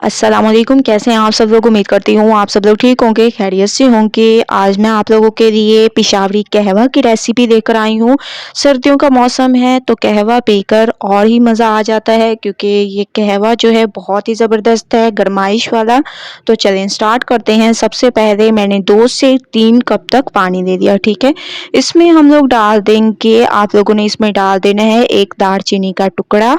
अस्सलाम वालेकुम। कैसे हैं आप सब लोग? उम्मीद करती हूँ आप सब लोग ठीक होंगे, खैरियत से होंगे। आज मैं आप लोगों के लिए पिशावरी कहवा की रेसिपी लेकर आई हूँ। सर्दियों का मौसम है तो कहवा पीकर और ही मज़ा आ जाता है, क्योंकि ये कहवा जो है बहुत ही ज़बरदस्त है, गरमाइश वाला। तो चलें स्टार्ट करते हैं। सबसे पहले मैंने 2 से 3 कप तक पानी ले लिया, ठीक है। इसमें हम लोग डाल देंगे, आप लोगों ने इसमें डाल देना है 1 दालचीनी का टुकड़ा,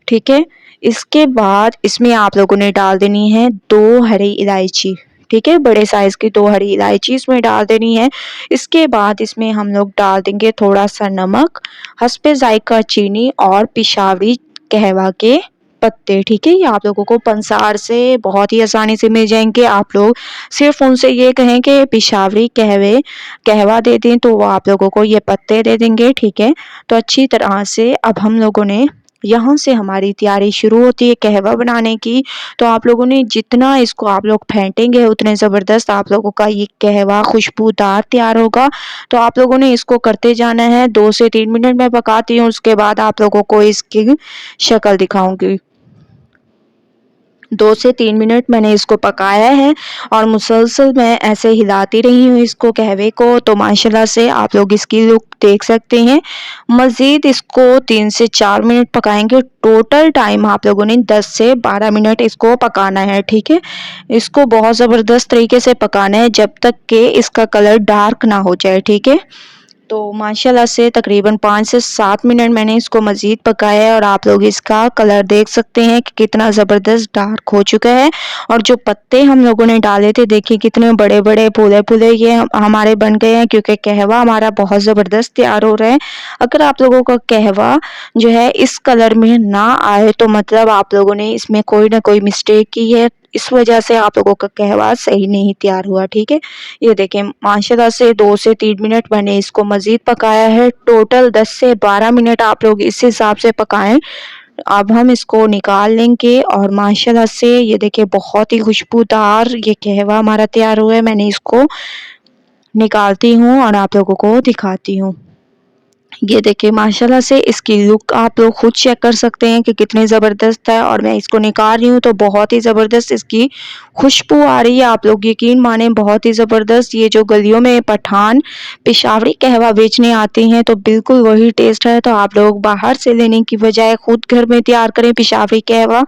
ठीक है। इसके बाद इसमें आप लोगों ने डाल देनी है 2 हरी इलायची, ठीक है। बड़े साइज़ की 2 हरी इलायची इसमें डाल देनी है। इसके बाद इसमें हम लोग डाल देंगे थोड़ा-सा नमक, हस्बे ज़ायक़ा चीनी और पिशावरी कहवा के पत्ते, ठीक है। ये आप लोगों को पंसार से बहुत ही आसानी से मिल जाएँगे। आप लोग सिर्फ़ उनसे ये कहें कि पिशावरी कहवा दे दें तो वो आप लोगों को ये पत्ते दे देंगे, ठीक है। तो अच्छी तरह से अब हम लोगों ने यहाँ से हमारी तैयारी शुरू होती है कहवा बनाने की। तो आप लोगों ने जितना इसको आप लोग फेंटेंगे उतने ज़बरदस्त आप लोगों का ये कहवा खुशबूदार तैयार होगा। तो आप लोगों ने इसको करते जाना है। 2 से 3 मिनट मैं पकाती हूँ, उसके बाद आप लोगों को इसकी शक्ल दिखाऊँगी। 2 से 3 मिनट मैंने इसको पकाया है और मुसलसल मैं ऐसे हिलाती रही हूँ इसको कहवे को। तो माशाल्लाह से आप लोग इसकी लुक देख सकते हैं। मज़ीद इसको 3 से 4 मिनट पकाएँगे। टोटल टाइम आप लोगों ने 10 से 12 मिनट इसको पकाना है, ठीक है। इसको बहुत ज़बरदस्त तरीके से पकाना है जब तक कि इसका कलर डार्क ना हो जाए, ठीक है। तो माशाल्लाह से तकरीबन 5 से 7 मिनट मैंने इसको मज़ीद पकाया है और आप लोग इसका कलर देख सकते हैं कि कितना ज़बरदस्त डार्क हो चुका है। और जो पत्ते हम लोगों ने डाले थे देखिए कितने बड़े-बड़े फूले-फूले ये हमारे बन गए हैं, क्योंकि कहवा हमारा बहुत ज़बरदस्त तैयार हो रहा है। अगर आप लोगों का कहवा जो है इस कलर में ना आए तो मतलब आप लोगों ने इसमें कोई ना कोई मिस्टेक की है, इस वजह से आप लोगों का कहवा सही नहीं तैयार हुआ, ठीक है। ये देखें माशाल्लाह से 2 से 3 मिनट मैंने इसको मज़ीद पकाया है। टोटल 10 से 12 मिनट आप लोग इस हिसाब से पकाएं। अब हम इसको निकाल लेंगे और माशाल्लाह से ये देखिए बहुत ही खुशबूदार ये कहवा हमारा तैयार हुआ है। मैंने इसको निकालती हूँ और आप लोगों को दिखाती हूँ। ये देखिए माशाल्लाह से इसकी लुक आप लोग खुद चेक कर सकते हैं कि कितनी ज़बरदस्त है। और मैं इसको निकाल रही हूँ तो बहुत ही ज़बरदस्त इसकी खुशबू आ रही है। आप लोग यकीन माने बहुत ही ज़बरदस्त। ये जो गलियों में पठान पेशावरी कहवा बेचने आते हैं तो बिल्कुल वही टेस्ट है। तो आप लोग बाहर से लेने की बजाय खुद घर में तैयार करें पेशावरी कहवा,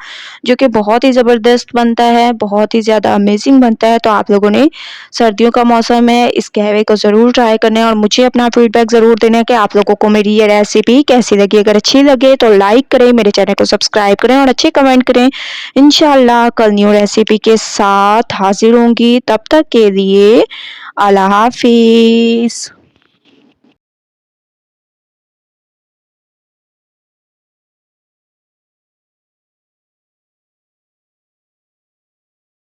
जो कि बहुत ही ज़बरदस्त बनता है, बहुत ही ज़्यादा अमेजिंग बनता है। तो आप लोगों ने सर्दियों का मौसम है, इस कहवे को ज़रूर ट्राई करना है और मुझे अपना फीडबैक ज़रूर देना है कि आप लोगों को मेरी ये रेसिपी कैसी लगी। अगर अच्छी लगे तो लाइक करें, मेरे चैनल को सब्सक्राइब करें और अच्छे कमेंट करें। इंशाल्लाह कल न्यू रेसिपी के साथ हाजिर होंगी। तब तक के लिए अल्लाह हाफिज़।